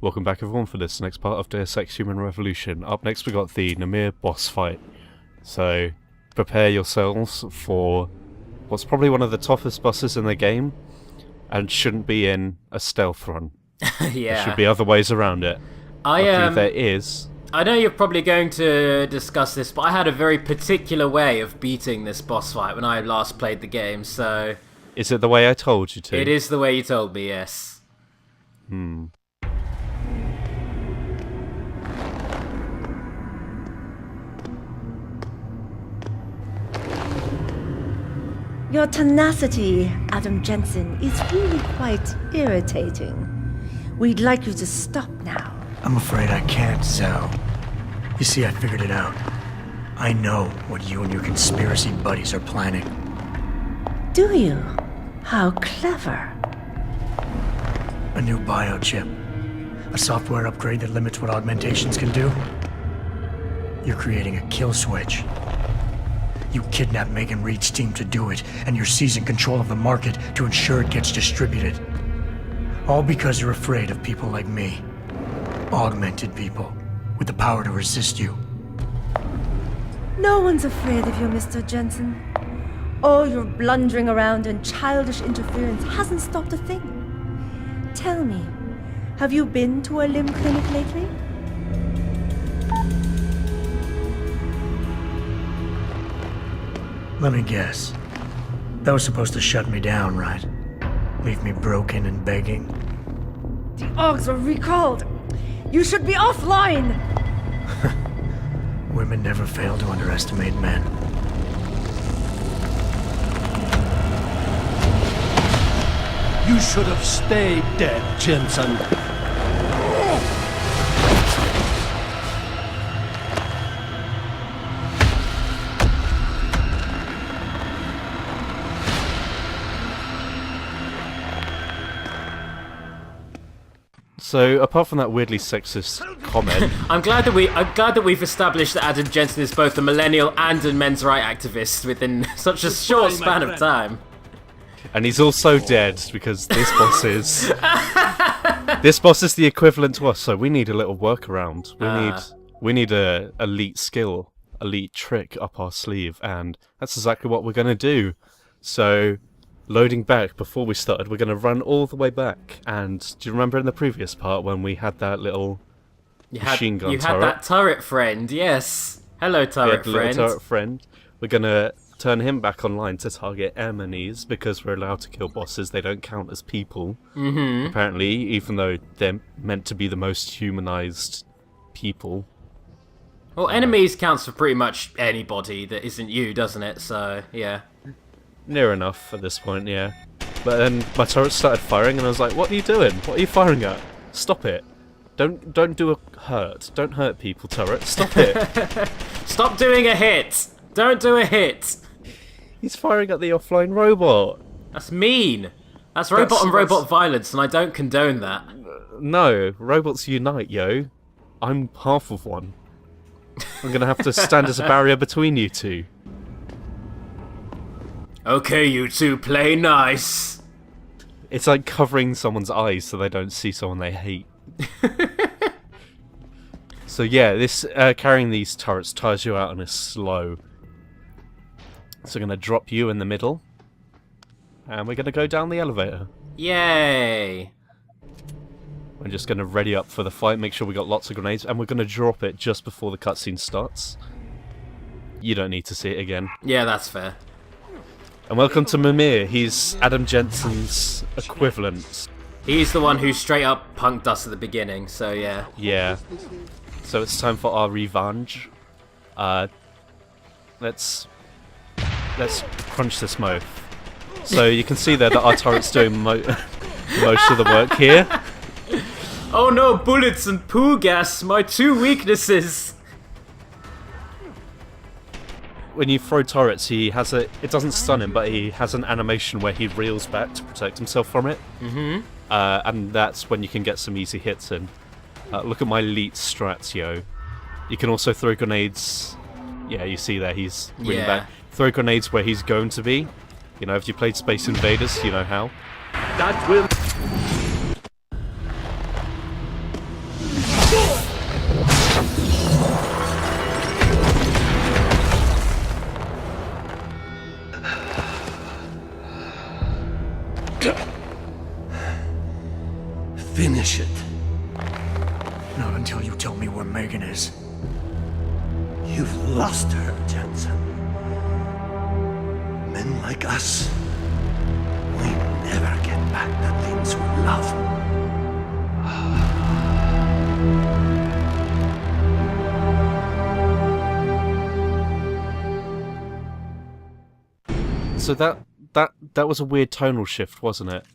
Welcome back everyone for this next part of Deus Ex Human Revolution. Up next we got the Namir boss fight. So prepare yourselves for what's probably one of the toughest bosses in the game, and shouldn't be in a stealth run. Yeah. There should be other ways around it. Luckily there is. I know you're probably going to discuss this, but I had a very particular way of beating this boss fight when I last played the game, so... Is it the way I told you to? It is the way you told me, yes. Your tenacity, Adam Jensen, is really quite irritating. We'd like you to stop now. I'm afraid I can't, Zhao. You see, I figured it out. I know what you and your conspiracy buddies are planning. Do you? How clever. A new biochip. A software upgrade that limits what augmentations can do. You're creating a kill switch. You kidnapped Megan Reed's team to do it, and you're seizing control of the market to ensure it gets distributed. All because you're afraid of people like me. Augmented people, with the power to resist you. No one's afraid of you, Mr. Jensen. All your blundering around and childish interference hasn't stopped a thing. Tell me, have you been to a limb clinic lately? Let me guess. That was supposed to shut me down, right? Leave me broken and begging? The Augs were recalled. You should be offline! Women never fail to underestimate men. You should have stayed dead, Jensen. So apart from that weirdly sexist comment, I'm glad that we've established that Adam Jensen is both a millennial and a men's rights activist within such a short span of time. and he's also dead because this boss is this boss is the equivalent to us. So we need a little workaround. We need a elite skill, elite trick up our sleeve, and that's exactly what we're gonna do. So, loading back before we started, we're gonna run all the way back. And do you remember in the previous part when we had that little machine gun turret? You had that turret friend, yes. Hello, turret friend. Little turret friend. We're gonna turn him back online to target enemies because we're allowed to kill bosses. They don't count as people, apparently, even though they're meant to be the most humanized people. Well, enemies counts for pretty much anybody that isn't you, doesn't it? So, yeah. Near enough at this point, yeah. But then my turret started firing, and I was like, "What are you doing? What are you firing at? Stop it! Don't do a hurt. Don't hurt people, turret. Stop it! Stop doing a hit. Don't do a hit. He's firing at the offline robot. That's mean. That's robot on robot violence, and I don't condone that. No, robots unite, yo. I'm half of one. I'm gonna have to stand as a barrier between you two. Okay, you two, play nice. It's like covering someone's eyes so they don't see someone they hate. So yeah, this carrying these turrets tires you out and is slow. So I'm going to drop you in the middle. And we're going to go down the elevator. Yay! We're just going to ready up for the fight, make sure we got lots of grenades, and we're going to drop it just before the cutscene starts. You don't need to see it again. Yeah, that's fair. And welcome to Namir. He's Adam Jensen's equivalent. He's the one who straight up punked us at the beginning, so yeah. Yeah. So it's time for our revenge. Let's crunch this mouth. So you can see there that our turret's doing most of the work here. Oh no, bullets and poo gas, my two weaknesses! When you throw turrets, he has it doesn't stun him, but he has an animation where he reels back to protect himself from it. And that's when you can get some easy hits in. Look at my elite strats, yo. You can also throw grenades. Yeah, you see there, he's reeling back. Throw grenades where he's going to be. You know, if you played Space Invaders, you know how. That will... Finish it. Not until you tell me where Megan is. You've lost her, Jensen. Men like us, we never get back the things we love. So that was a weird tonal shift, wasn't it?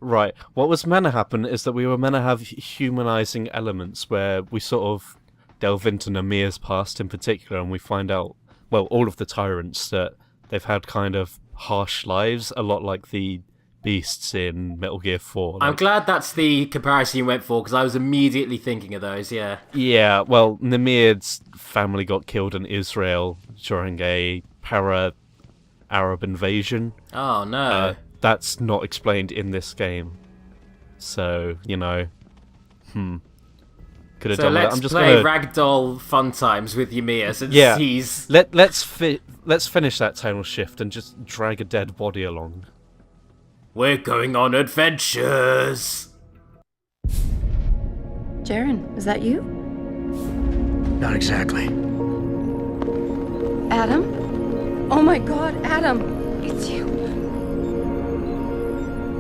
Right. What was meant to happen is that we were meant to have humanizing elements where we sort of delve into Namir's past in particular, and we find out, well, all of the tyrants, that they've had kind of harsh lives, a lot like the beasts in Metal Gear 4. I'm glad that's the comparison you went for, because I was immediately thinking of those, yeah. Yeah, well, Namir's family got killed in Israel during a para-Arab invasion. Oh, no. That's not explained in this game. So, you know, could have done let's that. I'm just play gonna Ragdoll Fun Times with Ymir since Yeah. he's... let's finish that tonal shift and just drag a dead body along. We're going on adventures! Jaren, is that you? Not exactly. Adam? Oh my god, Adam! It's you.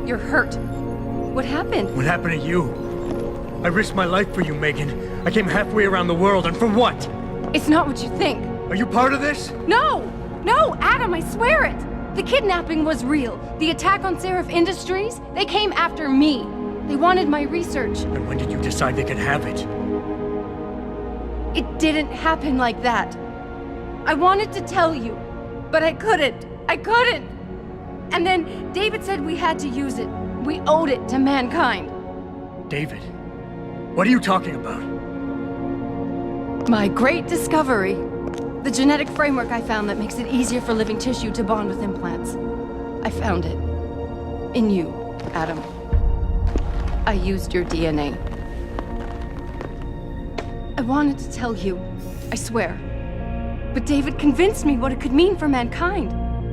You're hurt. What happened? What happened to you? I risked my life for you, Megan. I came halfway around the world, and for what? It's not what you think. Are you part of this? No! No, Adam, I swear it! The kidnapping was real. The attack on Seraph Industries, they came after me. They wanted my research. And when did you decide they could have it? It didn't happen like that. I wanted to tell you, but I couldn't. I couldn't! And then David said we had to use it. We owed it to mankind. David, what are you talking about? My great discovery. The genetic framework I found that makes it easier for living tissue to bond with implants. I found it. In you, Adam. I used your DNA. I wanted to tell you, I swear. But David convinced me what it could mean for mankind.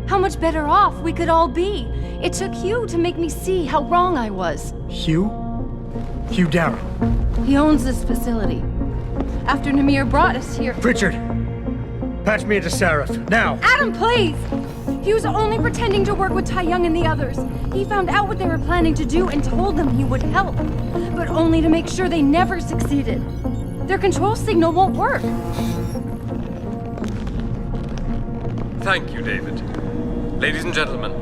How much better off we could all be. It took Hugh to make me see how wrong I was. Hugh? Hugh Darrow. He owns this facility. After Namir brought us here... Pritchard! Patch me into Seraph, now! Adam, please! He was only pretending to work with Tai Young and the others. He found out what they were planning to do and told them he would help. But only to make sure they never succeeded. Their control signal won't work. Thank you, David. Ladies and gentlemen,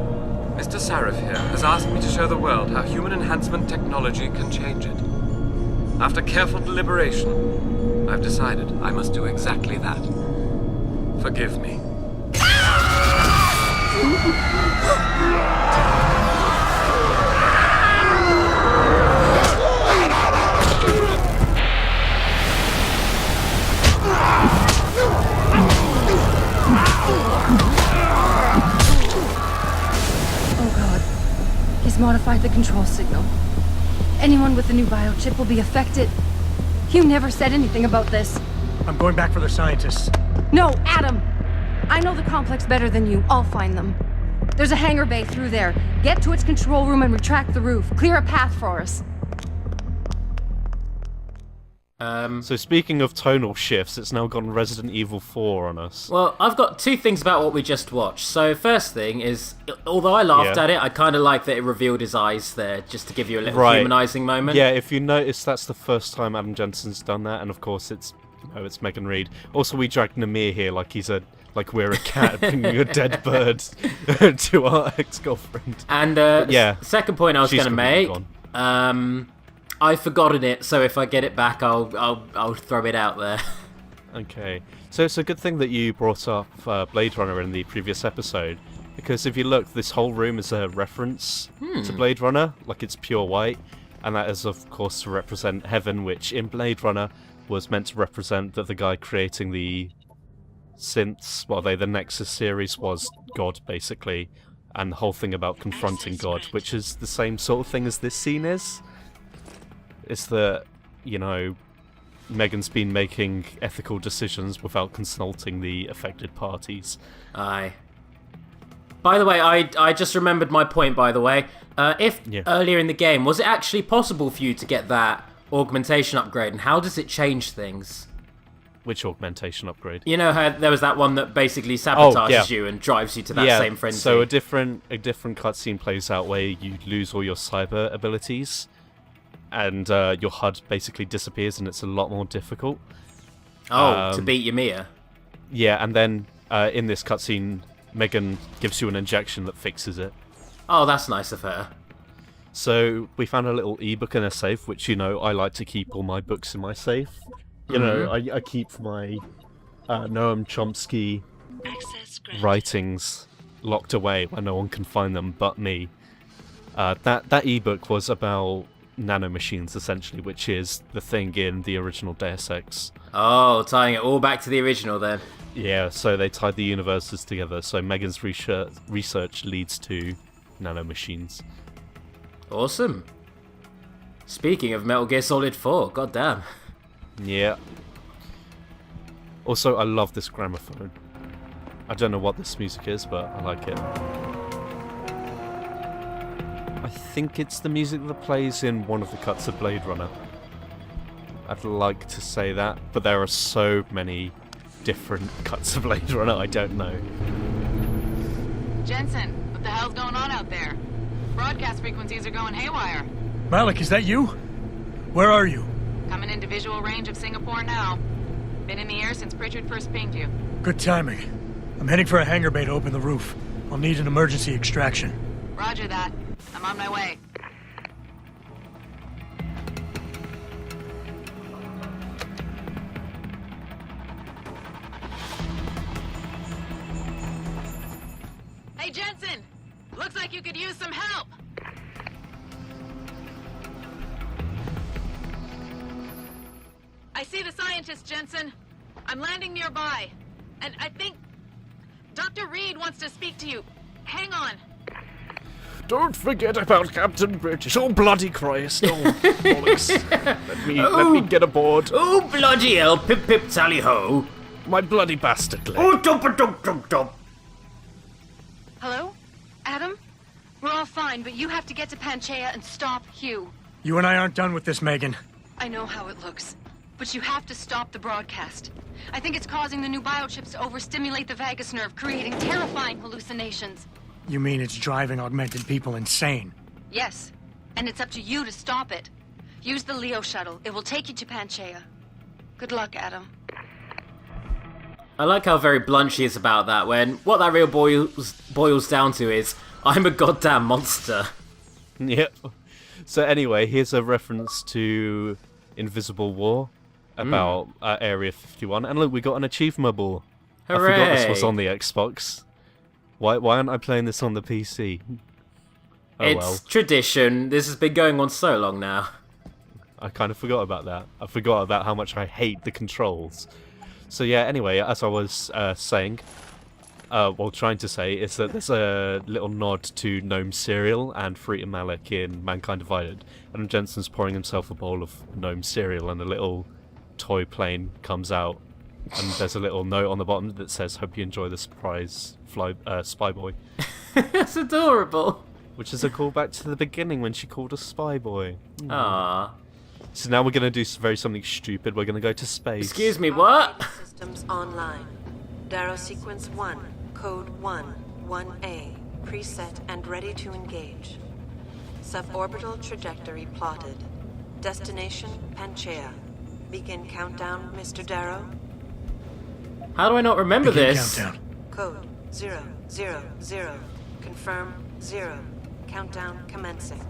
Mr. Sarif here has asked me to show the world how human enhancement technology can change it. After careful deliberation, I've decided I must do exactly that. Forgive me. Oh god. He's modified the control signal. Anyone with the new biochip will be affected. Hugh never said anything about this. I'm going back for the scientists. No, Adam! I know the complex better than you. I'll find them. There's a hangar bay through there. Get to its control room and retract the roof. Clear a path for us. So speaking of tonal shifts, it's now gone Resident Evil 4 on us. Well, I've got two things about what we just watched. So first thing is, although I laughed at it, I kind of like that it revealed his eyes there, just to give you a little humanizing moment. Yeah, if you notice, that's the first time Adam Jensen's done that, and of course it's Megan Reed. Also, we dragged Namir here like we're a cat bringing a dead bird to our ex-girlfriend. And second point I was going to make, I've forgotten it, so if I get it back, I'll throw it out there. Okay, so it's a good thing that you brought up Blade Runner in the previous episode, because if you look, this whole room is a reference to Blade Runner, like it's pure white, and that is of course to represent heaven, which in Blade Runner was meant to represent that the guy creating the synths, the Nexus series, was God, basically, and the whole thing about confronting God, which is the same sort of thing as this scene is. It's that, Megan's been making ethical decisions without consulting the affected parties. Aye. By the way, I just remembered my point, by the way. Earlier in the game, was it actually possible for you to get that augmentation upgrade, and how does it change things? Which augmentation upgrade? You know how there was that one that basically sabotages you and drives you to that same frenzy? So a different cutscene plays out where you lose all your cyber abilities, and your HUD basically disappears, and it's a lot more difficult. To beat Ymir? Yeah, and then in this cutscene, Megan gives you an injection that fixes it. Oh, that's nice of her. So we found a little ebook in a safe, which, I like to keep all my books in my safe. I keep my Noam Chomsky writings locked away where no one can find them but me. That ebook was about nanomachines, essentially, which is the thing in the original Deus Ex. Oh, tying it all back to the original then. Yeah, so they tied the universes together, so Megan's research leads to nanomachines. Awesome. Speaking of Metal Gear Solid 4, goddamn. Yeah. Also, I love this gramophone. I don't know what this music is, but I like it. I think it's the music that plays in one of the cuts of Blade Runner. I'd like to say that, but there are so many different cuts of Blade Runner, I don't know. Jensen, what the hell's going on out there? Broadcast frequencies are going haywire. Malik, is that you? Where are you? Coming into visual range of Singapore now. Been in the air since Pritchard first pinged you. Good timing. I'm heading for a hangar bay to open the roof. I'll need an emergency extraction. Roger that. I'm on my way. Hey, Jensen! Looks like you could use some help! I see the scientist, Jensen. I'm landing nearby. And I think Dr. Reed wants to speak to you. Hang on. Don't forget about Captain British. Oh, bloody Christ. Oh, bollocks. Let me get aboard. Oh, bloody hell. Pip pip tally ho. My bloody bastard leg. Oh, dump dump dump dump. Hello? Adam? We're all fine, but you have to get to Panchaea and stop Hugh. You and I aren't done with this, Megan. I know how it looks, but you have to stop the broadcast. I think it's causing the new biochips to overstimulate the vagus nerve, creating terrifying hallucinations. You mean it's driving augmented people insane? Yes, and it's up to you to stop it. Use the Leo shuttle. It will take you to Panchaea. Good luck, Adam. I like how very blunt she is about that, when what that real boils down to is, I'm a goddamn monster. Yep. So anyway, here's a reference to Invisible War about Area 51. And look, we got an achievable. Hooray. I forgot this was on the Xbox. Why aren't I playing this on the PC? It's tradition. This has been going on so long now. I kind of forgot about that. I forgot about how much I hate the controls. So yeah, anyway, as I was saying, trying to say, is that there's a little nod to Gnome cereal and Freedom Malik in Mankind Divided. And Jensen's pouring himself a bowl of Gnome cereal, and a little toy plane comes out. And there's a little note on the bottom that says, "Hope you enjoy the surprise spy boy." That's adorable. Which is a callback to the beginning when she called us spy boy. Ah. So now we're going to do something stupid. We're going to go to space. Excuse me, what? Systems online. Darrow sequence 1, code 1A, preset and ready to engage. Suborbital trajectory plotted. Destination Panchaea. Begin countdown, Mr. Darrow. How do I not remember this? Countdown. Code 000. Confirm 0. Countdown commencing.